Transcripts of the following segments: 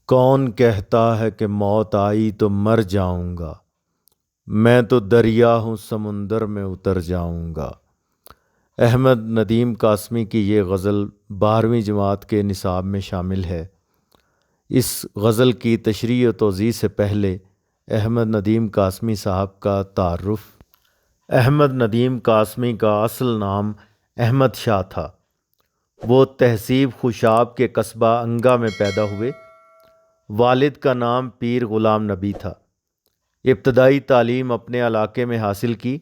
کون کہتا ہے کہ موت آئی تو مر جاؤں گا؟ میں تو دریا ہوں، سمندر میں اتر جاؤں گا۔ احمد ندیم قاسمی کی یہ غزل 12ویں جماعت کے نصاب میں شامل ہے۔ اس غزل کی تشریح و توضیح سے پہلے احمد ندیم قاسمی صاحب کا تعارف۔ احمد ندیم قاسمی کا اصل نام احمد شاہ تھا۔ وہ تہذیب خوشاب کے قصبہ انگا میں پیدا ہوئے۔ والد کا نام پیر غلام نبی تھا۔ ابتدائی تعلیم اپنے علاقے میں حاصل کی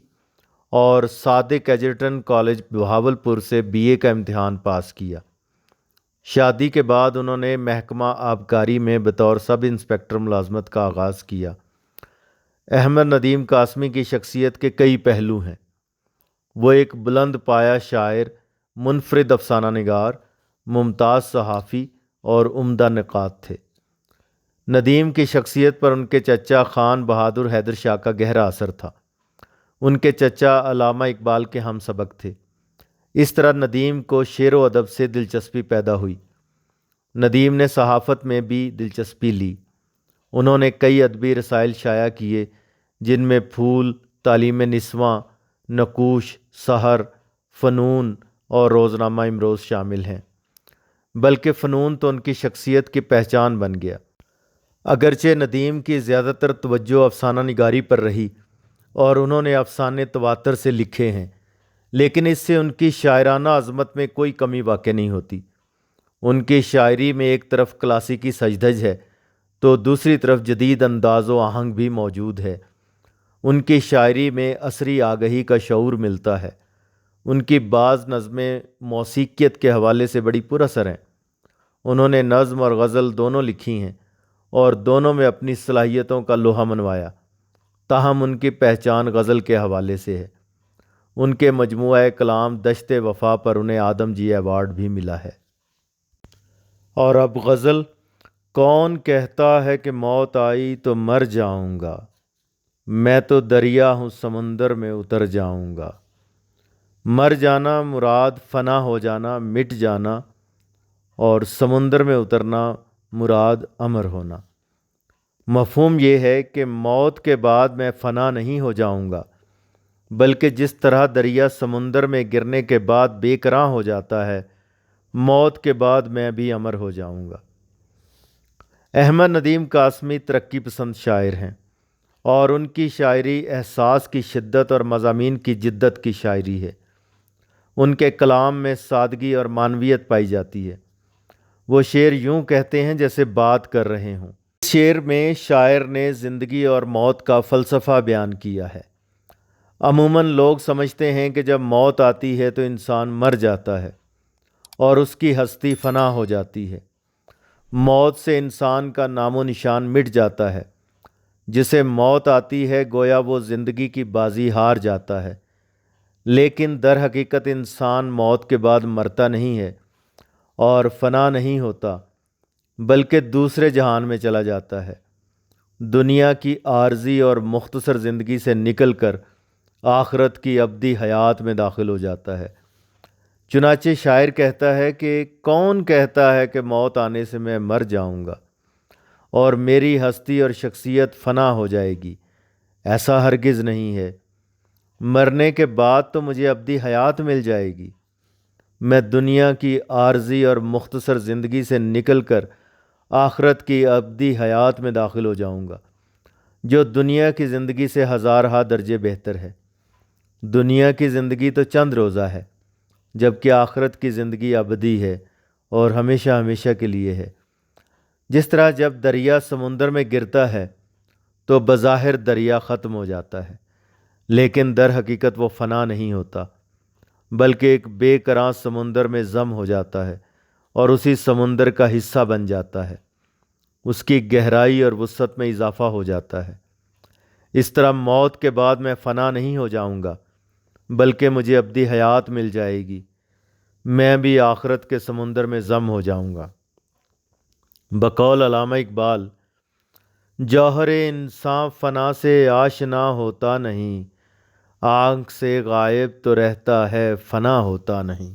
اور صادق ایجرٹن کالج بہاولپور سے BA کا امتحان پاس کیا۔ شادی کے بعد انہوں نے محکمہ آبکاری میں بطور سب انسپکٹر ملازمت کا آغاز کیا۔ احمد ندیم قاسمی کی شخصیت کے کئی پہلو ہیں۔ وہ ایک بلند پایہ شاعر، منفرد افسانہ نگار، ممتاز صحافی اور عمدہ نقاد تھے۔ ندیم کی شخصیت پر ان کے چچا خان بہادر حیدر شاہ کا گہرا اثر تھا۔ ان کے چچا علامہ اقبال کے ہم سبق تھے۔ اس طرح ندیم کو شعر و ادب سے دلچسپی پیدا ہوئی۔ ندیم نے صحافت میں بھی دلچسپی لی۔ انہوں نے کئی ادبی رسائل شائع کیے، جن میں پھول، تعلیم نسواں، نقوش، سحر، فنون اور روزنامہ امروز شامل ہیں۔ بلکہ فنون تو ان کی شخصیت کی پہچان بن گیا۔ اگرچہ ندیم کی زیادہ تر توجہ افسانہ نگاری پر رہی اور انہوں نے افسانے تواتر سے لکھے ہیں، لیکن اس سے ان کی شاعرانہ عظمت میں کوئی کمی واقع نہیں ہوتی۔ ان کی شاعری میں ایک طرف کلاسیکی سجدھج ہے تو دوسری طرف جدید انداز و آہنگ بھی موجود ہے۔ ان کی شاعری میں عصری آگہی کا شعور ملتا ہے۔ ان کی بعض نظمیں موسیقیت کے حوالے سے بڑی پر اثر ہیں۔ انہوں نے نظم اور غزل دونوں لکھی ہیں اور دونوں میں اپنی صلاحیتوں کا لوہا منوایا۔ تاہم ان کی پہچان غزل کے حوالے سے ہے۔ ان کے مجموعہ کلام دشت وفا پر انہیں آدم جی ایوارڈ بھی ملا ہے۔ اور اب غزل: کون کہتا ہے کہ موت آئی تو مر جاؤں گا؟ میں تو دریا ہوں، سمندر میں اتر جاؤں گا۔ مر جانا مراد فنا ہو جانا، مٹ جانا، اور سمندر میں اترنا مراد امر ہونا۔ مفہوم یہ ہے کہ موت کے بعد میں فنا نہیں ہو جاؤں گا، بلکہ جس طرح دریا سمندر میں گرنے کے بعد بے کراں ہو جاتا ہے، موت کے بعد میں بھی امر ہو جاؤں گا۔ احمد ندیم قاسمی ترقی پسند شاعر ہیں اور ان کی شاعری احساس کی شدت اور مضامین کی جدت کی شاعری ہے۔ ان کے کلام میں سادگی اور معنویت پائی جاتی ہے۔ وہ شعر یوں کہتے ہیں جیسے بات کر رہے ہوں۔ اس شعر میں شاعر نے زندگی اور موت کا فلسفہ بیان کیا ہے۔ عموماً لوگ سمجھتے ہیں کہ جب موت آتی ہے تو انسان مر جاتا ہے اور اس کی ہستی فنا ہو جاتی ہے۔ موت سے انسان کا نام و نشان مٹ جاتا ہے۔ جسے موت آتی ہے گویا وہ زندگی کی بازی ہار جاتا ہے۔ لیکن در حقیقت انسان موت کے بعد مرتا نہیں ہے اور فنا نہیں ہوتا، بلکہ دوسرے جہان میں چلا جاتا ہے۔ دنیا کی عارضی اور مختصر زندگی سے نکل کر آخرت کی ابدی حیات میں داخل ہو جاتا ہے۔ چنانچہ شاعر کہتا ہے کہ کون کہتا ہے کہ موت آنے سے میں مر جاؤں گا اور میری ہستی اور شخصیت فنا ہو جائے گی؟ ایسا ہرگز نہیں ہے۔ مرنے کے بعد تو مجھے ابدی حیات مل جائے گی۔ میں دنیا کی عارضی اور مختصر زندگی سے نکل کر آخرت کی ابدی حیات میں داخل ہو جاؤں گا، جو دنیا کی زندگی سے ہزارہا درجے بہتر ہے۔ دنیا کی زندگی تو چند روزہ ہے، جبکہ آخرت کی زندگی ابدی ہے اور ہمیشہ ہمیشہ کے لیے ہے۔ جس طرح جب دریا سمندر میں گرتا ہے تو بظاہر دریا ختم ہو جاتا ہے، لیکن در حقیقت وہ فنا نہیں ہوتا، بلکہ ایک بے کراں سمندر میں ضم ہو جاتا ہے اور اسی سمندر کا حصہ بن جاتا ہے۔ اس کی گہرائی اور وسعت میں اضافہ ہو جاتا ہے۔ اس طرح موت کے بعد میں فنا نہیں ہو جاؤں گا، بلکہ مجھے ابدی حیات مل جائے گی۔ میں بھی آخرت کے سمندر میں ضم ہو جاؤں گا۔ بقول علامہ اقبال: جوہر انسان فنا سے آشنا ہوتا نہیں، آنکھ سے غائب تو رہتا ہے، فنا ہوتا نہیں۔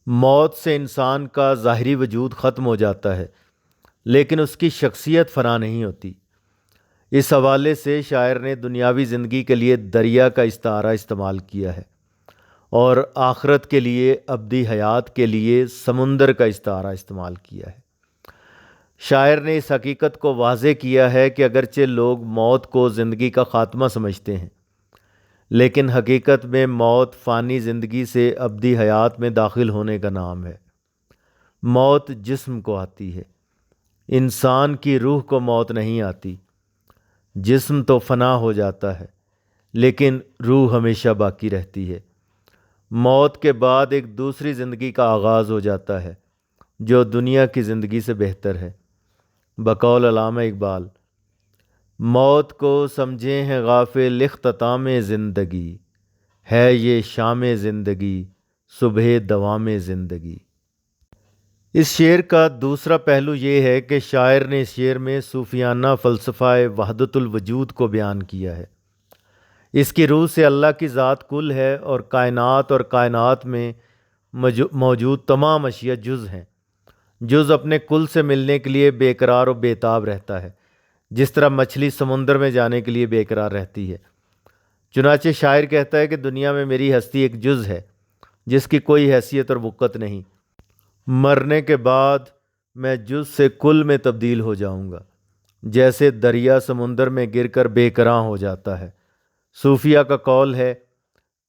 موت سے انسان کا ظاہری وجود ختم ہو جاتا ہے، لیکن اس کی شخصیت فنا نہیں ہوتی۔ اس حوالے سے شاعر نے دنیاوی زندگی کے لیے دریا کا استعارہ استعمال کیا ہے اور آخرت کے لیے ابدی حیات کے لیے سمندر کا استعارہ استعمال کیا ہے۔ شاعر نے اس حقیقت کو واضح کیا ہے کہ اگرچہ لوگ موت کو زندگی کا خاتمہ سمجھتے ہیں، لیکن حقیقت میں موت فانی زندگی سے ابدی حیات میں داخل ہونے کا نام ہے۔ موت جسم کو آتی ہے، انسان کی روح کو موت نہیں آتی۔ جسم تو فنا ہو جاتا ہے لیکن روح ہمیشہ باقی رہتی ہے۔ موت کے بعد ایک دوسری زندگی کا آغاز ہو جاتا ہے جو دنیا کی زندگی سے بہتر ہے۔ بقول علامہ اقبال، موت کو سمجھے ہیں غافل اختتام زندگی، ہے یہ شام زندگی صبح دوام زندگی۔ اس شعر کا دوسرا پہلو یہ ہے کہ شاعر نے اس شعر میں صوفیانہ فلسفہ وحدت الوجود کو بیان کیا ہے۔ اس کی روح سے اللہ کی ذات کل ہے اور کائنات میں موجود تمام اشیاء جز ہیں۔ جز اپنے کل سے ملنے کے لیے بے قرار و بے تاب رہتا ہے، جس طرح مچھلی سمندر میں جانے کے لیے بے قرار رہتی ہے۔ چنانچہ شاعر کہتا ہے کہ دنیا میں میری ہستی ایک جز ہے جس کی کوئی حیثیت اور وقت نہیں۔ مرنے کے بعد میں جز سے کل میں تبدیل ہو جاؤں گا، جیسے دریا سمندر میں گر کر بے قرار ہو جاتا ہے۔ صوفیہ کا قول ہے،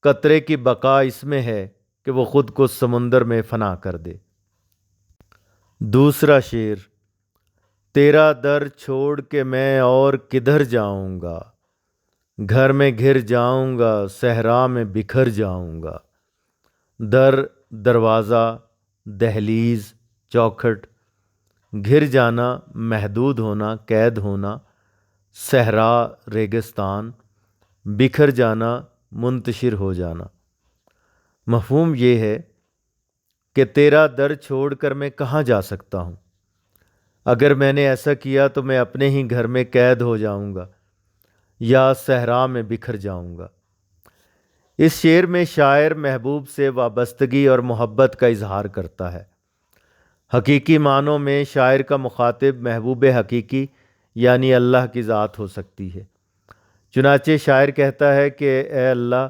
قطرے کی بقا اس میں ہے کہ وہ خود کو سمندر میں فنا کر دے۔ دوسرا شعر، تیرا در چھوڑ کے میں اور کدھر جاؤں گا، گھر میں گھر جاؤں گا صحرا میں بکھر جاؤں گا۔ در دروازہ، دہلیز، چوکھٹ، گھر جانا محدود ہونا، قید ہونا، صحرا ریگستان، بکھر جانا منتشر ہو جانا۔ مفہوم یہ ہے کہ تیرا در چھوڑ کر میں کہاں جا سکتا ہوں؟ اگر میں نے ایسا کیا تو میں اپنے ہی گھر میں قید ہو جاؤں گا یا صحرا میں بکھر جاؤں گا۔ اس شعر میں شاعر محبوب سے وابستگی اور محبت کا اظہار کرتا ہے۔ حقیقی معنوں میں شاعر کا مخاطب محبوب حقیقی یعنی اللہ کی ذات ہو سکتی ہے۔ چنانچہ شاعر کہتا ہے کہ اے اللہ،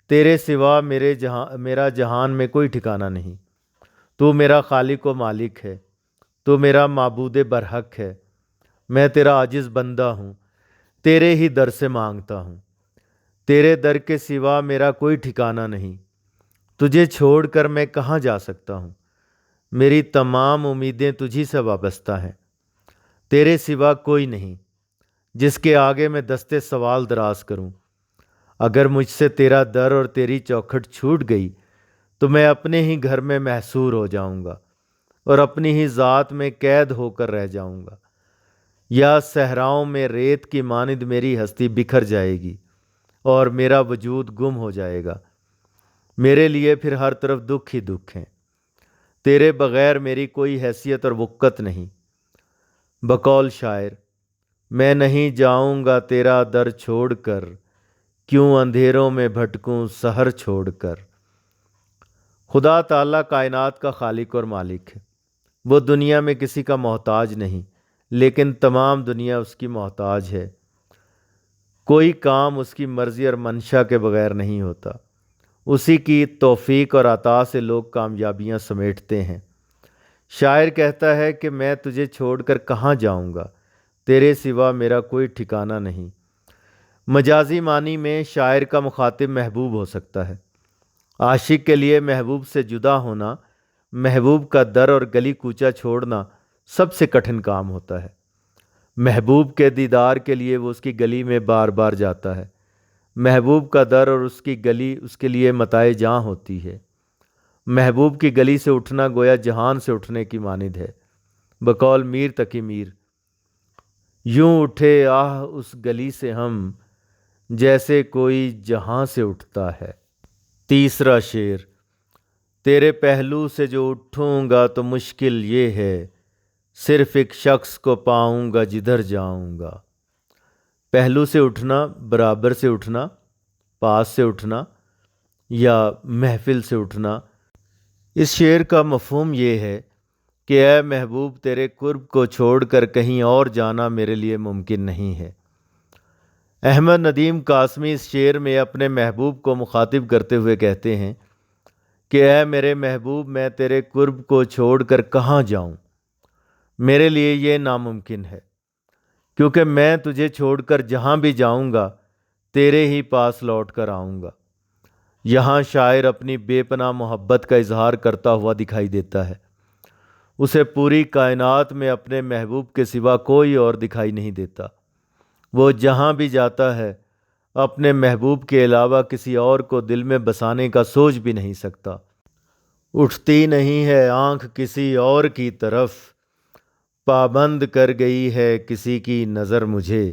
تیرے سوا میرا جہان میں کوئی ٹھکانہ نہیں۔ تو میرا خالق و مالک ہے، تو میرا معبود برحق ہے۔ میں تیرا عاجز بندہ ہوں، تیرے ہی در سے مانگتا ہوں۔ تیرے در کے سوا میرا کوئی ٹھکانہ نہیں، تجھے چھوڑ کر میں کہاں جا سکتا ہوں؟ میری تمام امیدیں تجھی سے وابستہ ہیں، تیرے سوا کوئی نہیں جس کے آگے میں دستے سوال دراز کروں۔ اگر مجھ سے تیرا در اور تیری چوکھٹ چھوٹ گئی تو میں اپنے ہی گھر میں محصور ہو جاؤں گا اور اپنی ہی ذات میں قید ہو کر رہ جاؤں گا، یا صحراؤں میں ریت کی مانند میری ہستی بکھر جائے گی اور میرا وجود گم ہو جائے گا۔ میرے لیے پھر ہر طرف دکھ ہی دکھ ہیں، تیرے بغیر میری کوئی حیثیت اور وقت نہیں۔ بقول شاعر، میں نہیں جاؤں گا تیرا در چھوڑ کر، کیوں اندھیروں میں بھٹکوں سحر چھوڑ کر۔ خدا تعالیٰ کائنات کا خالق اور مالک ہے۔ وہ دنیا میں کسی کا محتاج نہیں، لیکن تمام دنیا اس کی محتاج ہے۔ کوئی کام اس کی مرضی اور منشا کے بغیر نہیں ہوتا۔ اسی کی توفیق اور عطا سے لوگ کامیابیاں سمیٹتے ہیں۔ شاعر کہتا ہے کہ میں تجھے چھوڑ کر کہاں جاؤں گا، تیرے سوا میرا کوئی ٹھکانہ نہیں۔ مجازی معنی میں شاعر کا مخاطب محبوب ہو سکتا ہے۔ عاشق کے لیے محبوب سے جدا ہونا، محبوب کا در اور گلی کوچہ چھوڑنا سب سے کٹھن کام ہوتا ہے۔ محبوب کے دیدار کے لیے وہ اس کی گلی میں بار بار جاتا ہے۔ محبوب کا در اور اس کی گلی اس کے لیے متاع جاں ہوتی ہے۔ محبوب کی گلی سے اٹھنا گویا جہان سے اٹھنے کی مانند ہے۔ بقول میر تقی میر، یوں اٹھے آہ اس گلی سے ہم، جیسے کوئی جہاں سے اٹھتا ہے۔ تیسرا شعر، تیرے پہلو سے جو اٹھوں گا تو مشکل یہ ہے، صرف ایک شخص کو پاؤں گا جدھر جاؤں گا۔ پہلو سے اٹھنا، برابر سے اٹھنا، پاس سے اٹھنا یا محفل سے اٹھنا۔ اس شعر کا مفہوم یہ ہے کہ اے محبوب تیرے قرب کو چھوڑ کر کہیں اور جانا میرے لیے ممکن نہیں ہے۔ احمد ندیم قاسمی اس شعر میں اپنے محبوب کو مخاطب کرتے ہوئے کہتے ہیں کہ اے میرے محبوب میں تیرے قرب کو چھوڑ کر کہاں جاؤں، میرے لیے یہ ناممکن ہے، کیونکہ میں تجھے چھوڑ کر جہاں بھی جاؤں گا تیرے ہی پاس لوٹ کر آؤں گا۔ یہاں شاعر اپنی بے پناہ محبت کا اظہار کرتا ہوا دکھائی دیتا ہے۔ اسے پوری کائنات میں اپنے محبوب کے سوا کوئی اور دکھائی نہیں دیتا۔ وہ جہاں بھی جاتا ہے اپنے محبوب کے علاوہ کسی اور کو دل میں بسانے کا سوچ بھی نہیں سکتا۔ اٹھتی نہیں ہے آنکھ کسی اور کی طرف، پابند کر گئی ہے کسی کی نظر مجھے۔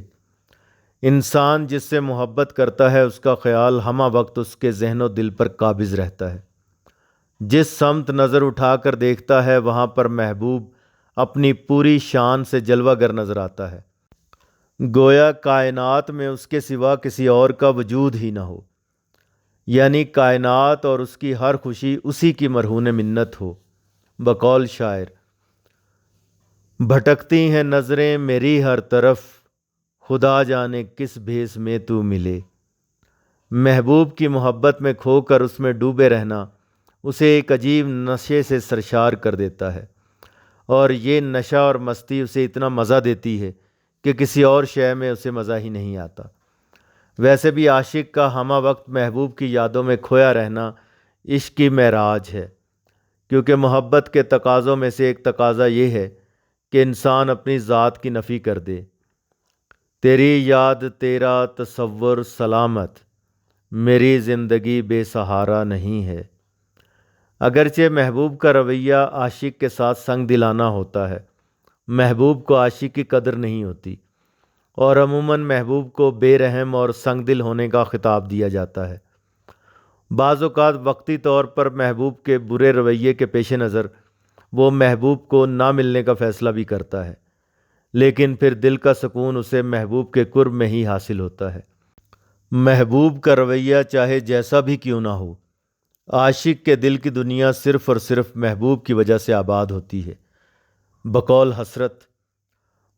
انسان جس سے محبت کرتا ہے اس کا خیال ہمہ وقت اس کے ذہن و دل پر قابض رہتا ہے۔ جس سمت نظر اٹھا کر دیکھتا ہے وہاں پر محبوب اپنی پوری شان سے جلوہ گر نظر آتا ہے، گویا کائنات میں اس کے سوا کسی اور کا وجود ہی نہ ہو، یعنی کائنات اور اس کی ہر خوشی اسی کی مرہون منت ہو۔ بقول شاعر: بھٹکتی ہیں نظریں میری ہر طرف، خدا جانے کس بھیس میں تو ملے۔ محبوب کی محبت میں کھو کر اس میں ڈوبے رہنا اسے ایک عجیب نشے سے سرشار کر دیتا ہے، اور یہ نشہ اور مستی اسے اتنا مزہ دیتی ہے کہ کسی اور شے میں اسے مزہ ہی نہیں آتا۔ ویسے بھی عاشق کا ہمہ وقت محبوب کی یادوں میں کھویا رہنا عشق کی معراج ہے، کیونکہ محبت کے تقاضوں میں سے ایک تقاضا یہ ہے کہ انسان اپنی ذات کی نفی کر دے۔ تیری یاد تیرا تصور سلامت، میری زندگی بے سہارا نہیں ہے۔ اگرچہ محبوب کا رویہ عاشق کے ساتھ سنگ دلانا ہوتا ہے، محبوب کو عاشق کی قدر نہیں ہوتی، اور عموماً محبوب کو بے رحم اور سنگ دل ہونے کا خطاب دیا جاتا ہے۔ بعض اوقات وقتی طور پر محبوب کے برے رویے کے پیش نظر وہ محبوب کو نہ ملنے کا فیصلہ بھی کرتا ہے، لیکن پھر دل کا سکون اسے محبوب کے قرب میں ہی حاصل ہوتا ہے۔ محبوب کا رویہ چاہے جیسا بھی کیوں نہ ہو، عاشق کے دل کی دنیا صرف اور صرف محبوب کی وجہ سے آباد ہوتی ہے۔ بقول حسرت: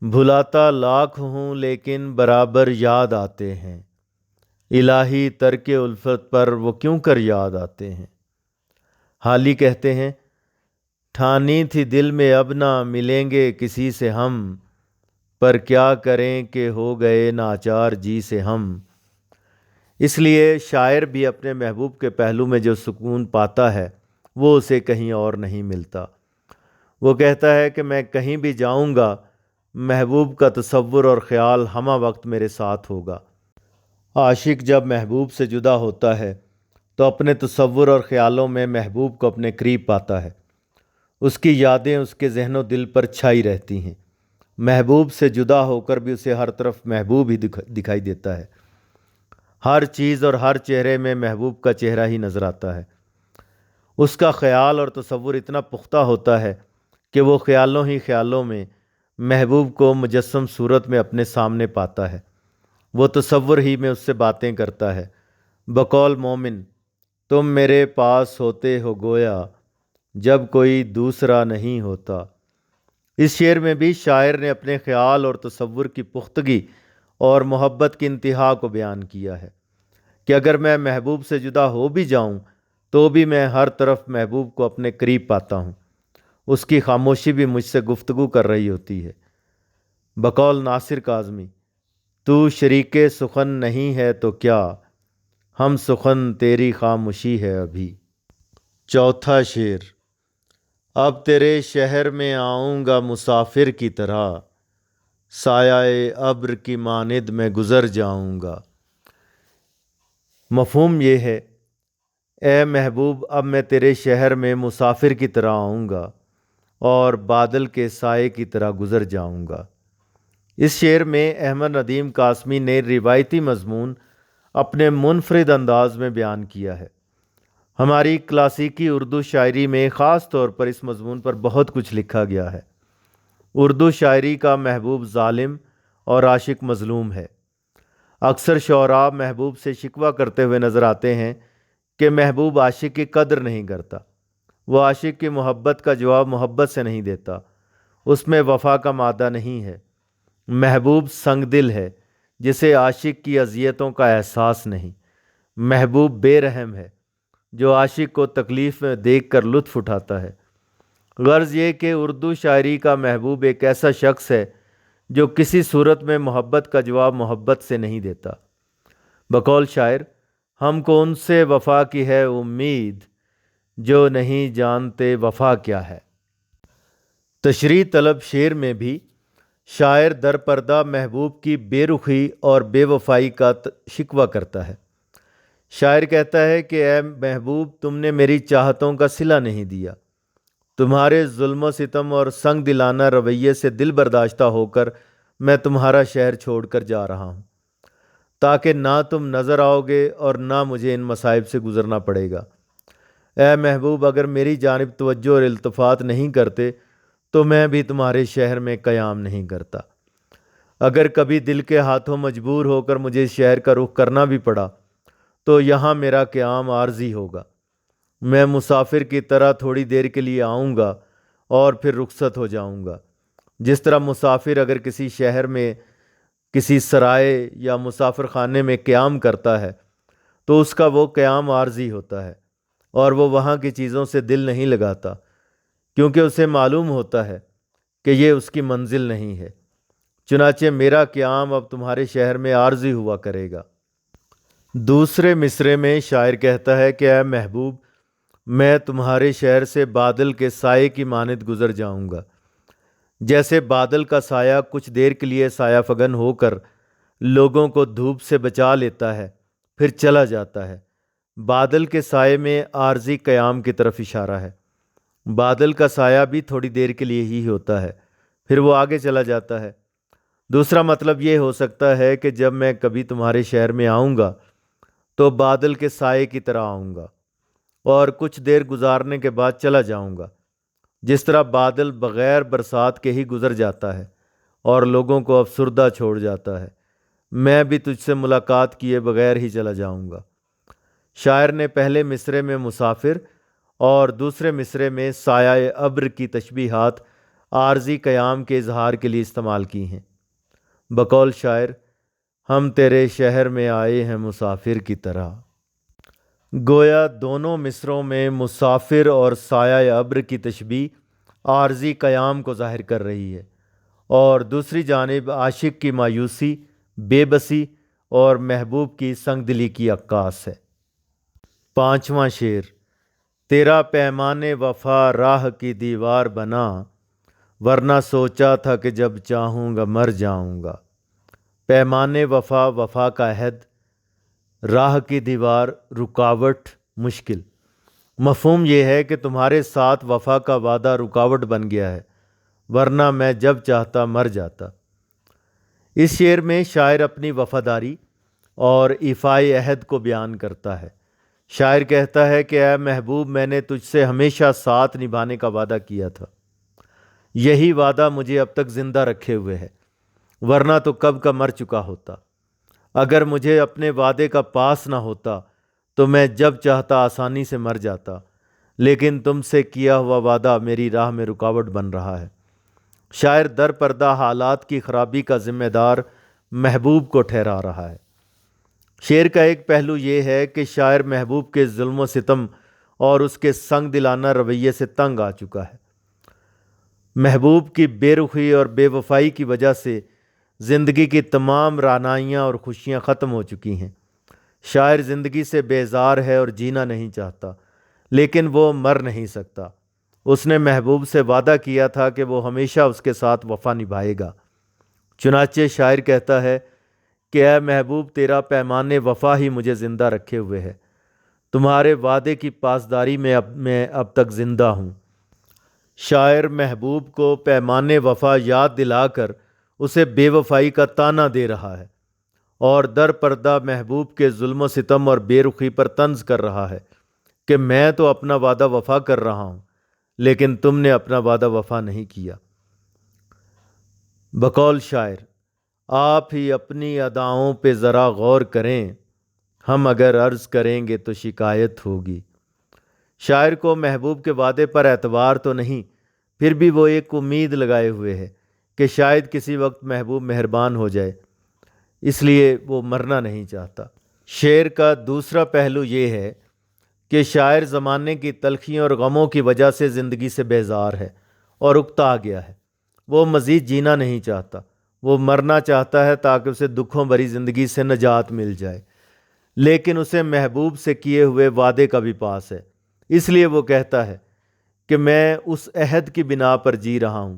بھلاتا لاکھ ہوں لیکن برابر یاد آتے ہیں، الہی ترک الفت پر وہ کیوں کر یاد آتے ہیں۔ حالی کہتے ہیں: ٹھانی تھی دل میں اب نہ ملیں گے کسی سے ہم، پر کیا کریں کہ ہو گئے ناچار جی سے ہم۔ اس لیے شاعر بھی اپنے محبوب کے پہلو میں جو سکون پاتا ہے وہ اسے کہیں اور نہیں ملتا۔ وہ کہتا ہے کہ میں کہیں بھی جاؤں گا محبوب کا تصور اور خیال ہمہ وقت میرے ساتھ ہوگا۔ عاشق جب محبوب سے جدا ہوتا ہے تو اپنے تصور اور خیالوں میں محبوب کو اپنے قریب پاتا ہے، اس کی یادیں اس کے ذہن و دل پر چھائی رہتی ہیں۔ محبوب سے جدا ہو کر بھی اسے ہر طرف محبوب ہی دکھائی دیتا ہے، ہر چیز اور ہر چہرے میں محبوب کا چہرہ ہی نظر آتا ہے۔ اس کا خیال اور تصور اتنا پختہ ہوتا ہے کہ وہ خیالوں ہی خیالوں میں محبوب کو مجسم صورت میں اپنے سامنے پاتا ہے، وہ تصور ہی میں اس سے باتیں کرتا ہے۔ بقول مومن: تم میرے پاس ہوتے ہو گویا جب کوئی دوسرا نہیں ہوتا۔ اس شعر میں بھی شاعر نے اپنے خیال اور تصور کی پختگی اور محبت کی انتہا کو بیان کیا ہے کہ اگر میں محبوب سے جدا ہو بھی جاؤں تو بھی میں ہر طرف محبوب کو اپنے قریب پاتا ہوں، اس کی خاموشی بھی مجھ سے گفتگو کر رہی ہوتی ہے۔ بقول ناصر کاظمی: تو شریک سخن نہیں ہے تو کیا، ہم سخن تیری خاموشی ہے ابھی۔ چوتھا شعر: اب تیرے شہر میں آؤں گا مسافر کی طرح، سایہ ابر کی ماند میں گزر جاؤں گا۔ مفہوم یہ ہے: اے محبوب اب میں تیرے شہر میں مسافر کی طرح آؤں گا اور بادل کے سائے کی طرح گزر جاؤں گا۔ اس شعر میں احمد ندیم قاسمی نے روایتی مضمون اپنے منفرد انداز میں بیان کیا ہے۔ ہماری کلاسیکی اردو شاعری میں خاص طور پر اس مضمون پر بہت کچھ لکھا گیا ہے۔ اردو شاعری کا محبوب ظالم اور عاشق مظلوم ہے۔ اکثر شعراء محبوب سے شکوہ کرتے ہوئے نظر آتے ہیں کہ محبوب عاشق کی قدر نہیں کرتا، وہ عاشق کی محبت کا جواب محبت سے نہیں دیتا، اس میں وفا کا مادہ نہیں ہے۔ محبوب سنگ دل ہے جسے عاشق کی اذیتوں کا احساس نہیں۔ محبوب بے رحم ہے جو عاشق کو تکلیف میں دیکھ کر لطف اٹھاتا ہے۔ غرض یہ کہ اردو شاعری کا محبوب ایک ایسا شخص ہے جو کسی صورت میں محبت کا جواب محبت سے نہیں دیتا۔ بقول شاعر، ہم کو ان سے وفا کی ہے امید جو نہیں جانتے وفا کیا ہے۔ تشریح طلب شعر میں بھی شاعر در پردہ محبوب کی بے رخی اور بے وفائی کا شکوہ کرتا ہے۔ شاعر کہتا ہے کہ اے محبوب، تم نے میری چاہتوں کا صلہ نہیں دیا۔ تمہارے ظلم و ستم اور سنگ دلانہ رویے سے دل برداشتہ ہو کر میں تمہارا شہر چھوڑ کر جا رہا ہوں، تاکہ نہ تم نظر آؤ گے اور نہ مجھے ان مصائب سے گزرنا پڑے گا۔ اے محبوب، اگر میری جانب توجہ اور التفات نہیں کرتے تو میں بھی تمہارے شہر میں قیام نہیں کرتا۔ اگر کبھی دل کے ہاتھوں مجبور ہو کر مجھے اس شہر کا رخ کرنا بھی پڑا تو یہاں میرا قیام عارضی ہوگا۔ میں مسافر کی طرح تھوڑی دیر کے لیے آؤں گا اور پھر رخصت ہو جاؤں گا۔ جس طرح مسافر اگر کسی شہر میں کسی سرائے یا مسافر خانے میں قیام کرتا ہے تو اس کا وہ قیام عارضی ہوتا ہے اور وہ وہاں کی چیزوں سے دل نہیں لگاتا، کیونکہ اسے معلوم ہوتا ہے کہ یہ اس کی منزل نہیں ہے۔ چنانچہ میرا قیام اب تمہارے شہر میں عارضی ہوا کرے گا۔ دوسرے مصرعے میں شاعر کہتا ہے کہ اے محبوب، میں تمہارے شہر سے بادل کے سائے کی مانند گزر جاؤں گا۔ جیسے بادل کا سایہ کچھ دیر کے لیے سایہ فگن ہو کر لوگوں کو دھوپ سے بچا لیتا ہے پھر چلا جاتا ہے، بادل کے سائے میں عارضی قیام کی طرف اشارہ ہے۔ بادل کا سایہ بھی تھوڑی دیر کے لیے ہی ہوتا ہے، پھر وہ آگے چلا جاتا ہے۔ دوسرا مطلب یہ ہو سکتا ہے کہ جب میں کبھی تمہارے شہر میں آؤں گا تو بادل کے سائے کی طرح آؤں گا اور کچھ دیر گزارنے کے بعد چلا جاؤں گا، جس طرح بادل بغیر برسات کے ہی گزر جاتا ہے اور لوگوں کو افسردہ چھوڑ جاتا ہے، میں بھی تجھ سے ملاقات کیے بغیر ہی چلا جاؤں گا۔ شاعر نے پہلے مصرعے میں مسافر اور دوسرے مصرعے میں سایہ ابر کی تشبیہات عارضی قیام کے اظہار کے لیے استعمال کی ہیں۔ بقول شاعر، ہم تیرے شہر میں آئے ہیں مسافر کی طرح۔ گویا دونوں مصرعوں میں مسافر اور سایہ ابر کی تشبیہ عارضی قیام کو ظاہر کر رہی ہے، اور دوسری جانب عاشق کی مایوسی، بے بسی اور محبوب کی سنگ دلی کی عکاس ہے۔ پانچواں شعر، تیرا پیمان وفا راہ کی دیوار بنا، ورنہ سوچا تھا کہ جب چاہوں گا مر جاؤں گا۔ پیمان وفا، وفا کا عہد، راہ کی دیوار، رکاوٹ، مشکل۔ مفہوم یہ ہے کہ تمہارے ساتھ وفا کا وعدہ رکاوٹ بن گیا ہے، ورنہ میں جب چاہتا مر جاتا۔ اس شعر میں شاعر اپنی وفاداری اور ایفائے عہد کو بیان کرتا ہے۔ شاعر کہتا ہے کہ اے محبوب، میں نے تجھ سے ہمیشہ ساتھ نبھانے کا وعدہ کیا تھا، یہی وعدہ مجھے اب تک زندہ رکھے ہوئے ہے، ورنہ تو کب کا مر چکا ہوتا۔ اگر مجھے اپنے وعدے کا پاس نہ ہوتا تو میں جب چاہتا آسانی سے مر جاتا، لیکن تم سے کیا ہوا وعدہ میری راہ میں رکاوٹ بن رہا ہے۔ شاعر در پردہ حالات کی خرابی کا ذمہ دار محبوب کو ٹھہرا رہا ہے۔ شعر کا ایک پہلو یہ ہے کہ شاعر محبوب کے ظلم و ستم اور اس کے سنگ دلانہ رویے سے تنگ آ چکا ہے۔ محبوب کی بے رخی اور بے وفائی کی وجہ سے زندگی کی تمام رعنائیاں اور خوشیاں ختم ہو چکی ہیں۔ شاعر زندگی سے بیزار ہے اور جینا نہیں چاہتا، لیکن وہ مر نہیں سکتا۔ اس نے محبوب سے وعدہ کیا تھا کہ وہ ہمیشہ اس کے ساتھ وفا نبھائے گا۔ چنانچہ شاعر کہتا ہے کہ اے محبوب، تیرا پیمان وفا ہی مجھے زندہ رکھے ہوئے ہے، تمہارے وعدے کی پاسداری میں اب تک زندہ ہوں۔ شاعر محبوب کو پیمان وفا یاد دلا کر اسے بے وفائی کا طعنہ دے رہا ہے اور در پردہ محبوب کے ظلم و ستم اور بے رخی پر طنز کر رہا ہے کہ میں تو اپنا وعدہ وفا کر رہا ہوں، لیکن تم نے اپنا وعدہ وفا نہیں کیا۔ بقول شاعر، آپ ہی اپنی اداؤں پہ ذرا غور کریں، ہم اگر عرض کریں گے تو شکایت ہوگی۔ شاعر کو محبوب کے وعدے پر اعتبار تو نہیں، پھر بھی وہ ایک امید لگائے ہوئے ہے کہ شاید کسی وقت محبوب مہربان ہو جائے، اس لیے وہ مرنا نہیں چاہتا۔ شعر کا دوسرا پہلو یہ ہے کہ شاعر زمانے کی تلخیوں اور غموں کی وجہ سے زندگی سے بیزار ہے اور اکتا گیا ہے۔ وہ مزید جینا نہیں چاہتا، وہ مرنا چاہتا ہے تاکہ اسے دکھوں بھری زندگی سے نجات مل جائے، لیکن اسے محبوب سے کیے ہوئے وعدے کا بھی پاس ہے۔ اس لیے وہ کہتا ہے کہ میں اس عہد کی بنا پر جی رہا ہوں،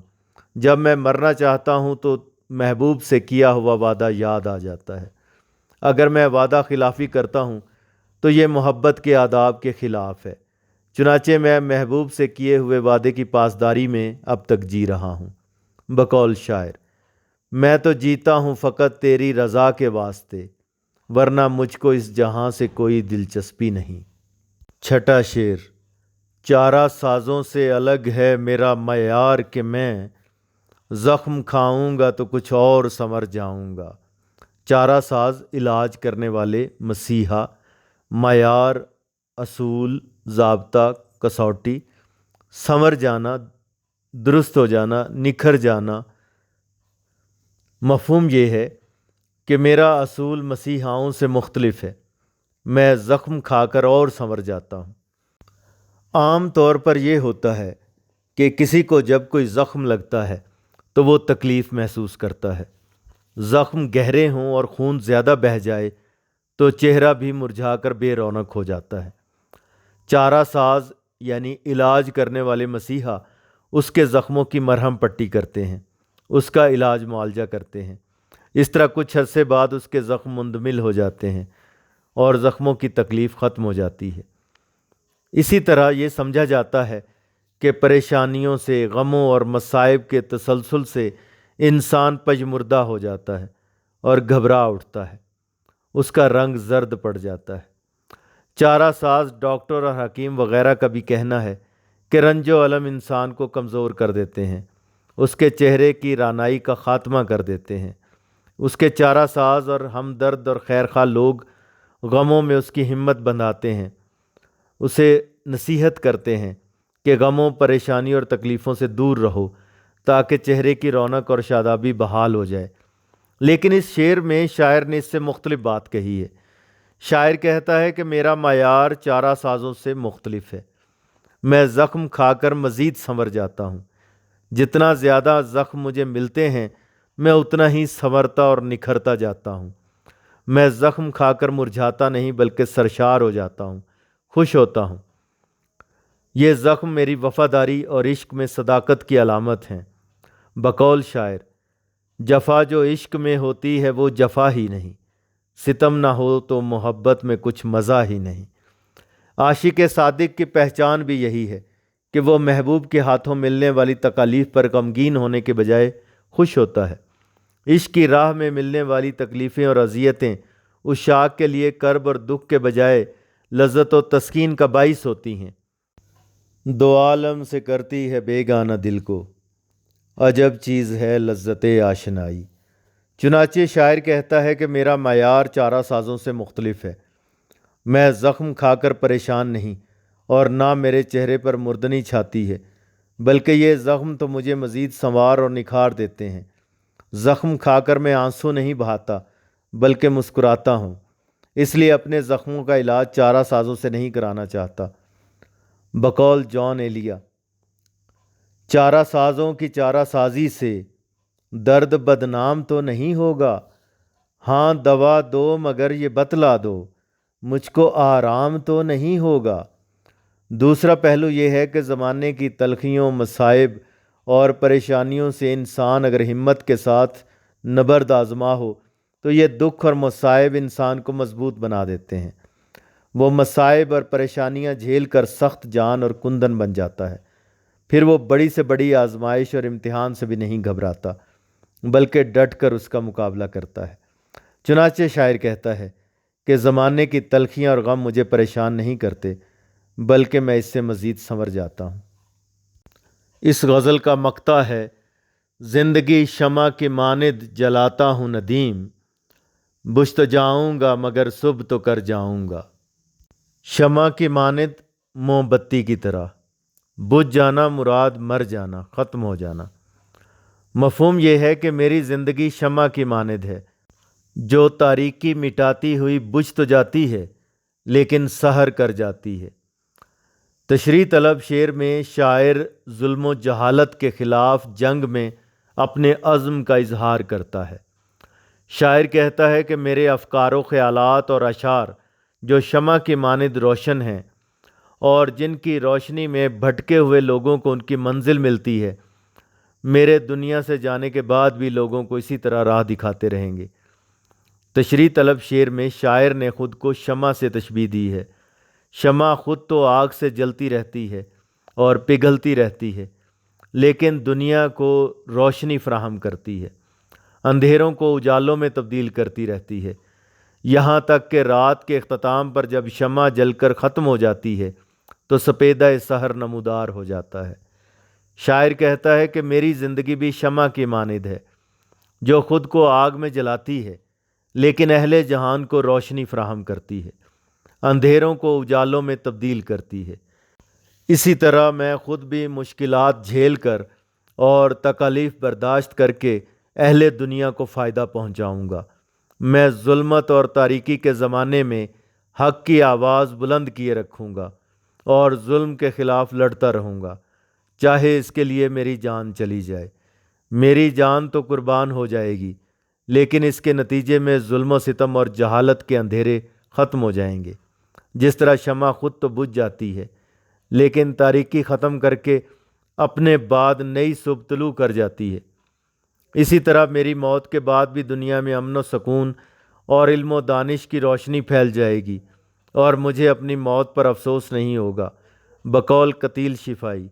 جب میں مرنا چاہتا ہوں تو محبوب سے کیا ہوا وعدہ یاد آ جاتا ہے۔ اگر میں وعدہ خلافی کرتا ہوں تو یہ محبت کے آداب کے خلاف ہے، چنانچہ میں محبوب سے کیے ہوئے وعدے کی پاسداری میں اب تک جی رہا ہوں۔ بقول شاعر: میں تو جیتا ہوں فقط تیری رضا کے واسطے، ورنہ مجھ کو اس جہاں سے کوئی دلچسپی نہیں۔ چھٹا شعر: چارہ سازوں سے الگ ہے میرا معیار کہ میں زخم کھاؤں گا تو کچھ اور سنور جاؤں گا۔ چارہ ساز علاج کرنے والے، مسیحا، معیار اصول، ضابطہ، کسوٹی، سنور جانا، درست ہو جانا، نکھر جانا۔ مفہوم یہ ہے کہ میرا اصول مسیحاؤں سے مختلف ہے، میں زخم کھا کر اور سنور جاتا ہوں۔ عام طور پر یہ ہوتا ہے کہ کسی کو جب کوئی زخم لگتا ہے تو وہ تکلیف محسوس کرتا ہے۔ زخم گہرے ہوں اور خون زیادہ بہہ جائے تو چہرہ بھی مرجھا کر بے رونق ہو جاتا ہے۔ چارہ ساز یعنی علاج کرنے والے مسیحا اس کے زخموں کی مرہم پٹی کرتے ہیں، اس کا علاج معالجہ کرتے ہیں۔ اس طرح کچھ عرصے بعد اس کے زخم مندمل ہو جاتے ہیں اور زخموں کی تکلیف ختم ہو جاتی ہے۔ اسی طرح یہ سمجھا جاتا ہے کہ پریشانیوں سے، غموں اور مصائب کے تسلسل سے انسان پژمردہ ہو جاتا ہے اور گھبرا اٹھتا ہے، اس کا رنگ زرد پڑ جاتا ہے۔ چارہ ساز، ڈاکٹر اور حکیم وغیرہ کا بھی کہنا ہے کہ رنج و الم انسان کو کمزور کر دیتے ہیں، اس کے چہرے کی رعنائی کا خاتمہ کر دیتے ہیں۔ اس کے چارہ ساز اور ہمدرد اور خیرخواہ لوگ غموں میں اس کی ہمت بندھاتے ہیں، اسے نصیحت کرتے ہیں کہ غموں، پریشانی اور تکلیفوں سے دور رہو تاکہ چہرے کی رونق اور شادابی بحال ہو جائے۔ لیکن اس شعر میں شاعر نے اس سے مختلف بات کہی ہے۔ شاعر کہتا ہے کہ میرا معیار چارہ سازوں سے مختلف ہے، میں زخم کھا کر مزید سنور جاتا ہوں۔ جتنا زیادہ زخم مجھے ملتے ہیں میں اتنا ہی سنورتا اور نکھرتا جاتا ہوں۔ میں زخم کھا کر مرجھاتا نہیں بلکہ سرشار ہو جاتا ہوں، خوش ہوتا ہوں۔ یہ زخم میری وفاداری اور عشق میں صداقت کی علامت ہیں۔ بقول شاعر: جفا جو عشق میں ہوتی ہے وہ جفا ہی نہیں، ستم نہ ہو تو محبت میں کچھ مزہ ہی نہیں۔ عاشق صادق کی پہچان بھی یہی ہے کہ وہ محبوب کے ہاتھوں ملنے والی تکالیف پر غمگین ہونے کے بجائے خوش ہوتا ہے۔ عشق کی راہ میں ملنے والی تکلیفیں اور اذیتیں عشاق کے لیے کرب اور دکھ کے بجائے لذت و تسکین کا باعث ہوتی ہیں۔ دو عالم سے کرتی ہے بیگانہ دل کو، عجب چیز ہے لذت آشنائی۔ چنانچہ شاعر کہتا ہے کہ میرا معیار چارہ سازوں سے مختلف ہے، میں زخم کھا کر پریشان نہیں اور نہ میرے چہرے پر مردنی چھاتی ہے، بلکہ یہ زخم تو مجھے مزید سنوار اور نکھار دیتے ہیں۔ زخم کھا کر میں آنسو نہیں بہاتا بلکہ مسکراتا ہوں، اس لیے اپنے زخموں کا علاج چارہ سازوں سے نہیں کرانا چاہتا۔ بقول جان ایلیا: چارہ سازوں کی چارہ سازی سے درد بدنام تو نہیں ہوگا، ہاں دوا دو مگر یہ بتلا دو مجھ کو آرام تو نہیں ہوگا۔ دوسرا پہلو یہ ہے کہ زمانے کی تلخیوں، مصائب اور پریشانیوں سے انسان اگر ہمت کے ساتھ نبرد آزما ہو تو یہ دکھ اور مصائب انسان کو مضبوط بنا دیتے ہیں۔ وہ مصائب اور پریشانیاں جھیل کر سخت جان اور کندن بن جاتا ہے، پھر وہ بڑی سے بڑی آزمائش اور امتحان سے بھی نہیں گھبراتا بلکہ ڈٹ کر اس کا مقابلہ کرتا ہے۔ چنانچہ شاعر کہتا ہے کہ زمانے کی تلخیاں اور غم مجھے پریشان نہیں کرتے بلکہ میں اس سے مزید سنور جاتا ہوں۔ اس غزل کا مقطع ہے: زندگی شمع کی ماند جلاتا ہوں ندیم، بجھ تو جاؤں گا مگر صبح تو کر جاؤں گا۔ شمع کی ماند موم بتی کی طرح، بجھ جانا مراد مر جانا، ختم ہو جانا۔ مفہوم یہ ہے کہ میری زندگی شمع کی مانند ہے جو تاریکی مٹاتی ہوئی بجھ تو جاتی ہے لیکن سحر کر جاتی ہے۔ تشریح طلب شعر میں شاعر ظلم و جہالت کے خلاف جنگ میں اپنے عزم کا اظہار کرتا ہے۔ شاعر کہتا ہے کہ میرے افکار و خیالات اور اشعار جو شمع کی مانند روشن ہیں اور جن کی روشنی میں بھٹکے ہوئے لوگوں کو ان کی منزل ملتی ہے، میرے دنیا سے جانے کے بعد بھی لوگوں کو اسی طرح راہ دکھاتے رہیں گے۔ تشریح طلب شعر میں شاعر نے خود کو شمع سے تشبیہ دی ہے۔ شمع خود تو آگ سے جلتی رہتی ہے اور پگھلتی رہتی ہے، لیکن دنیا کو روشنی فراہم کرتی ہے، اندھیروں کو اجالوں میں تبدیل کرتی رہتی ہے، یہاں تک کہ رات کے اختتام پر جب شمع جل کر ختم ہو جاتی ہے تو سپیدہ سحر نمودار ہو جاتا ہے۔ شاعر کہتا ہے کہ میری زندگی بھی شمع کی مانند ہے جو خود کو آگ میں جلاتی ہے لیکن اہل جہان کو روشنی فراہم کرتی ہے، اندھیروں کو اجالوں میں تبدیل کرتی ہے۔ اسی طرح میں خود بھی مشکلات جھیل کر اور تکالیف برداشت کر کے اہل دنیا کو فائدہ پہنچاؤں گا۔ میں ظلمت اور تاریکی کے زمانے میں حق کی آواز بلند کیے رکھوں گا اور ظلم کے خلاف لڑتا رہوں گا، چاہے اس کے لیے میری جان چلی جائے۔ میری جان تو قربان ہو جائے گی لیکن اس کے نتیجے میں ظلم و ستم اور جہالت کے اندھیرے ختم ہو جائیں گے۔ جس طرح شمع خود تو بجھ جاتی ہے لیکن تاریکی ختم کر کے اپنے بعد نئی صبح طلوع کر جاتی ہے، اسی طرح میری موت کے بعد بھی دنیا میں امن و سکون اور علم و دانش کی روشنی پھیل جائے گی اور مجھے اپنی موت پر افسوس نہیں ہوگا۔ بقول قتیل شفائی،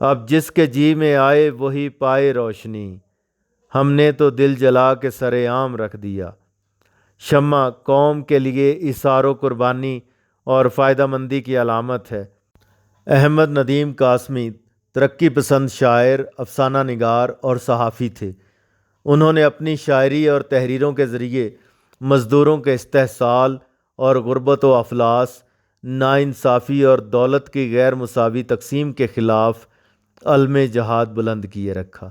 اب جس کے جی میں آئے وہی پائے روشنی، ہم نے تو دل جلا کے سر عام رکھ دیا۔ شمع قوم کے لیے ایثار و قربانی اور فائدہ مندی کی علامت ہے۔ احمد ندیم قاسمی ترقی پسند شاعر، افسانہ نگار اور صحافی تھے۔ انہوں نے اپنی شاعری اور تحریروں کے ذریعے مزدوروں کے استحصال اور غربت و افلاس، ناانصافی اور دولت کی غیر مساوی تقسیم کے خلاف علم جہاد بلند کیے رکھا۔